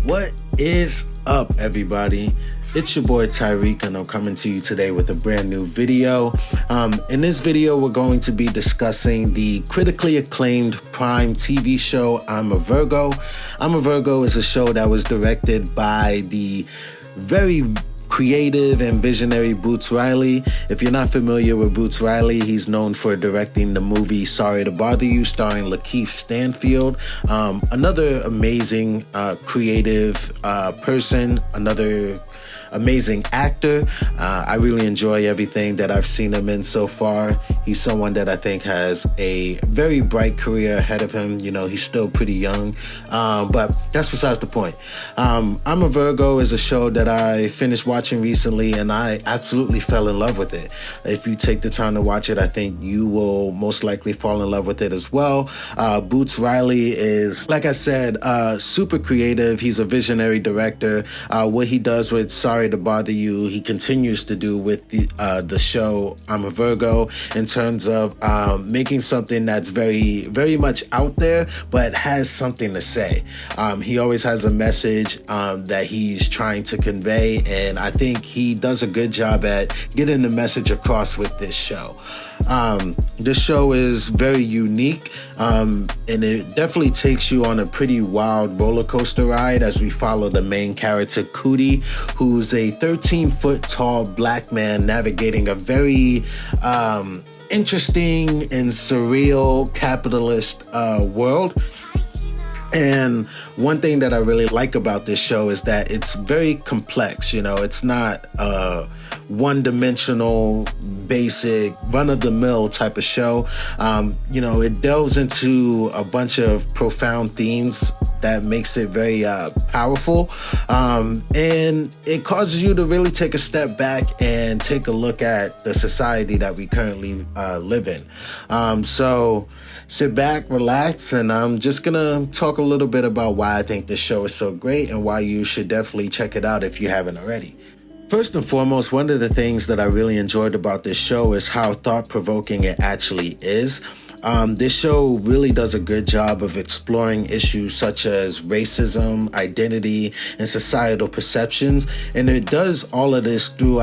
What is up, everybody? It's your boy Tyreek, and I'm coming to you today with a brand new video. In this video, we're going to be discussing the critically acclaimed Prime TV show, I'm a Virgo. I'm a Virgo is a show that was directed by the very creative and visionary Boots Riley. If you're not familiar with Boots Riley, he's known for directing the movie Sorry to Bother You, starring Lakeith Stanfield. Another amazing creative person, another amazing actor. I really enjoy everything that I've seen him in so far. He's someone that I think has a very bright career ahead of him. You know, he's still pretty young, but that's besides the point. I'm a Virgo is a show that I finished watching recently, and I absolutely fell in love with it. If you take the time to watch it, I think you will most likely fall in love with it as well. Boots Riley is, like I said, super creative. He's a visionary director. What he does with Sorry to Bother You, he continues to do with the show I'm a Virgo, in terms of making something that's very, very much out there, but has something to say. He always has a message that he's trying to convey, and I think he does a good job at getting the message across with this show. This show is very unique, and it definitely takes you on a pretty wild roller coaster ride as we follow the main character, Cootie, who's a 13-foot tall black man navigating a very interesting and surreal capitalist world. And one thing that I really like about this show is that it's very complex. You know, it's not a one-dimensional, basic, run-of-the-mill type of show. You know, it delves into a bunch of profound themes that makes it very powerful. And it causes you to really take a step back and take a look at the society that we currently live in. So sit back, relax, and I'm just gonna talk a little bit about why I think this show is so great and why you should definitely check it out if you haven't already. First and foremost, one of the things that I really enjoyed about this show is how thought-provoking it actually is. This show really does a good job of exploring issues such as racism, identity, and societal perceptions, and it does all of this through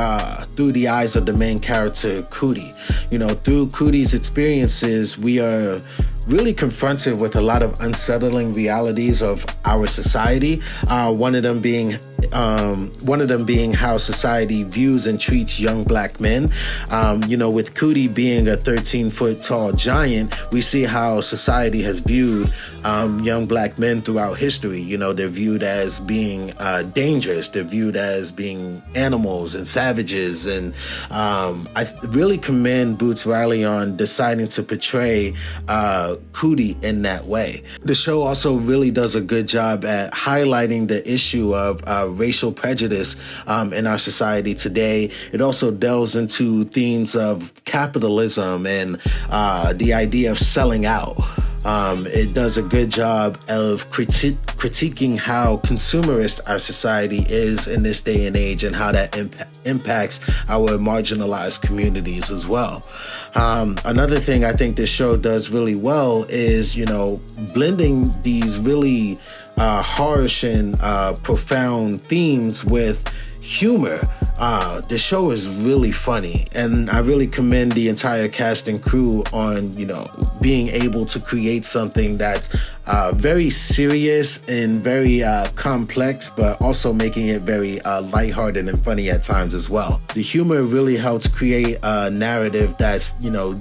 the eyes of the main character, Cootie. You know, through Cootie's experiences, we are really confronted with a lot of unsettling realities of our society. One of them being how society views and treats young black men. You know, with Cootie being a 13-foot tall giant, we see how society has viewed young black men throughout history. You know, they're viewed as being dangerous. They're viewed as being animals and savages. And I really commend Boots Riley on deciding to portray Cootie in that way. The show also really does a good job at highlighting the issue of racial prejudice in our society today. It also delves into themes of capitalism and the idea of selling out. It does a good job of critiquing how consumerist our society is in this day and age, and how that impacts our marginalized communities as well. Another thing I think this show does really well is, you know, blending these really harsh and profound themes with humor. The show is really funny, and I really commend the entire cast and crew on, you know, being able to create something that's very serious and very complex, but also making it very lighthearted and funny at times as well. The humor really helps create a narrative that's, you know,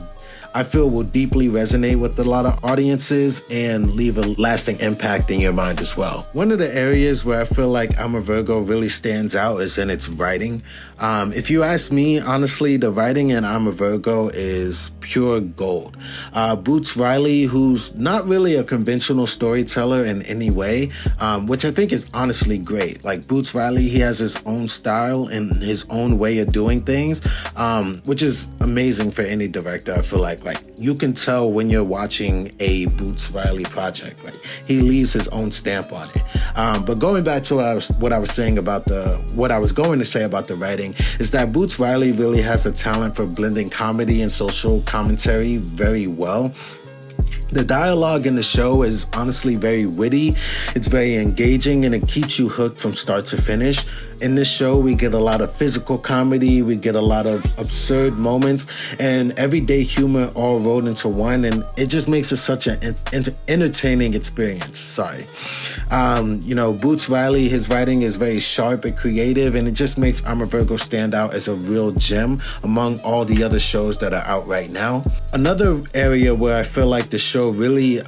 I feel will deeply resonate with a lot of audiences and leave a lasting impact in your mind as well. One of the areas where I feel like I'm a Virgo really stands out is in its writing. If you ask me, honestly, the writing in I'm a Virgo is pure gold. Boots Riley, who's not really a conventional storyteller in any way, which I think is honestly great. Like Boots Riley, he has his own style and his own way of doing things, which is amazing for any director. I feel like you can tell when you're watching a Boots Riley project. Like, he leaves his own stamp on it. But going back to what I was going to say about the writing is that Boots Riley really has a talent for blending comedy and social commentary very well. The dialogue in the show is honestly very witty, it's very engaging, and it keeps you hooked from start to finish. In this show, we get a lot of physical comedy, we get a lot of absurd moments, and everyday humor all rolled into one, and it just makes it such an entertaining experience. Boots Riley, his writing is very sharp and creative, and it just makes I'm a Virgo stand out as a real gem among all the other shows that are out right now. Another area where I feel like the show really,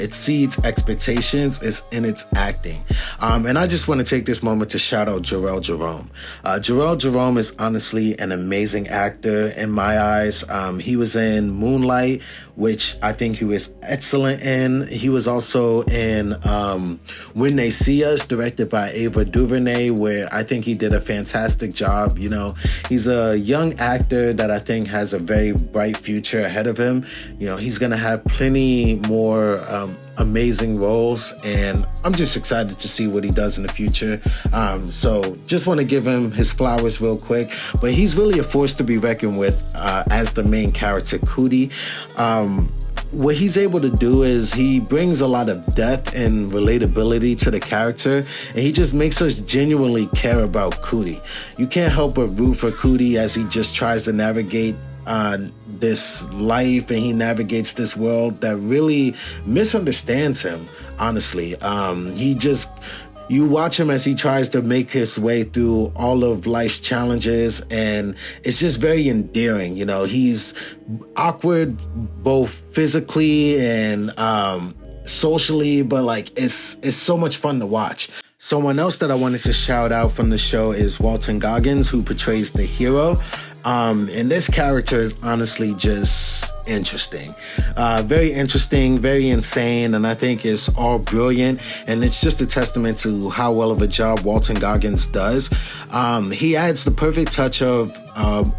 exceeds expectations is in its acting. And I just want to take this moment to shout out Jharrel Jerome. Jharrel Jerome is honestly an amazing actor in my eyes. He was in Moonlight, which I think he was excellent in. He was also in When They See Us, directed by Ava DuVernay, where I think he did a fantastic job. He's a young actor that I think has a very bright future ahead of him. He's gonna have plenty more amazing roles, and I'm just excited to see what he does in the future. So just want to give him his flowers real quick, but he's really a force to be reckoned with as the main character, Cootie. What he's able to do is he brings a lot of depth and relatability to the character, and he just makes us genuinely care about Cootie. You can't help but root for Cootie as he just tries to navigate this life, and he navigates this world that really misunderstands him, honestly. You watch him as he tries to make his way through all of life's challenges, and it's just very endearing. He's awkward both physically and socially, but it's so much fun to watch. Someone else that I wanted to shout out from the show is Walton Goggins, who portrays the hero. And this character is honestly just interesting. Very interesting, very insane, and I think it's all brilliant, and it's just a testament to how well of a job Walton Goggins does. He adds the perfect touch of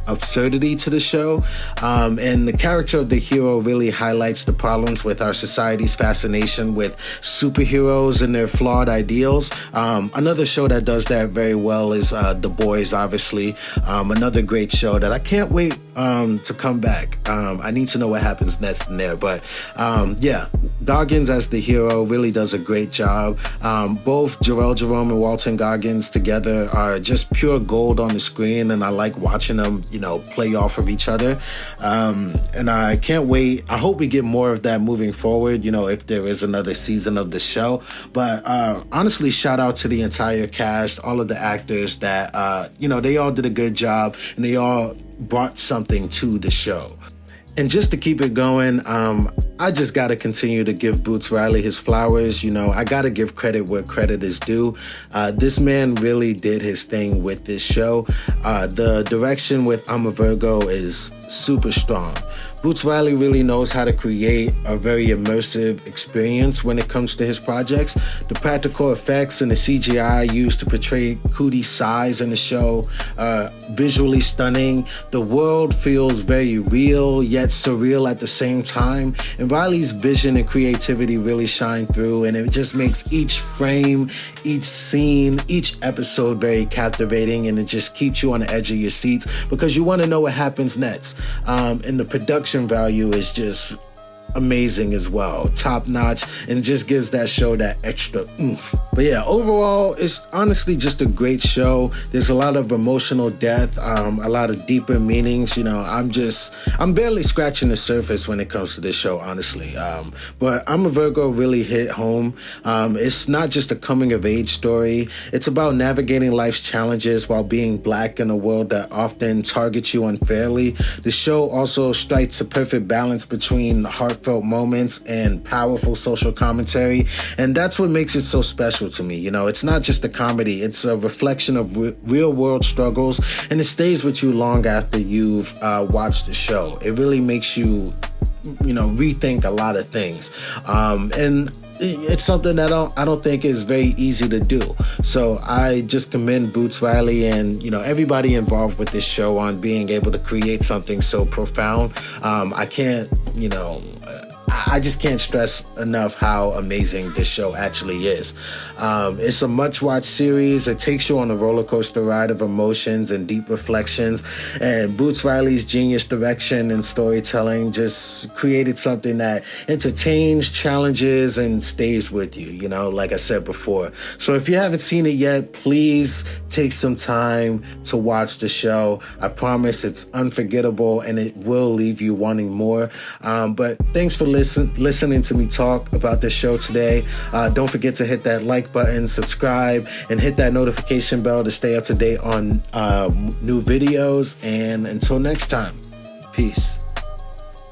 absurdity to the show, and the character of the hero really highlights the problems with our society's fascination with superheroes and their flawed ideals. Another show that does that very well is The Boys, obviously. Another great show that I can't wait to come back. I need to know what happens next in there, but Goggins as the hero really does a great job. Both Jharrel Jerome and Walton Goggins together are just pure gold on the screen, and I like watching them, play off of each other. And I can't wait. I hope we get more of that moving forward, if there is another season of the show. But honestly, shout out to the entire cast, all of the actors that, they all did a good job, and they all brought something to the show. And just to keep it going, I just got to continue to give Boots Riley his flowers. I got to give credit where credit is due. This man really did his thing with this show. The direction with I'm a Virgo is super strong. Boots Riley really knows how to create a very immersive experience when it comes to his projects. The practical effects and the CGI used to portray Cootie's size in the show are visually stunning. The world feels very real yet surreal at the same time. And Riley's vision and creativity really shine through, and it just makes each frame, each scene, each episode very captivating, and it just keeps you on the edge of your seats because you want to know what happens next. And the production value is just amazing as well, top notch, and just gives that show that extra oomph. But yeah, overall, it's honestly just a great show. There's a lot of emotional depth, a lot of deeper meanings. I'm barely scratching the surface when it comes to this show, honestly. But I'm a Virgo really hit home. It's not just a coming of age story. It's about navigating life's challenges while being Black in a world that often targets you unfairly. The show also strikes a perfect balance between heartfelt moments and powerful social commentary, and that's what makes it so special to me. It's not just a comedy, it's a reflection of real world struggles, and it stays with you long after you've watched the show. It really makes you rethink a lot of things, and it's something that I don't think is very easy to do. So I just commend Boots Riley and everybody involved with this show on being able to create something so profound. I can't I just can't stress enough how amazing this show actually is. It's a much-watched series. It takes you on a roller coaster ride of emotions and deep reflections. And Boots Riley's genius direction and storytelling just created something that entertains, challenges, and stays with you, you know, like I said before. So if you haven't seen it yet, please take some time to watch the show. I promise it's unforgettable and it will leave you wanting more. But thanks for listening to me talk about this show today. Don't forget to hit that like button, subscribe, and hit that notification bell to stay up to date on new videos. And until next time, peace.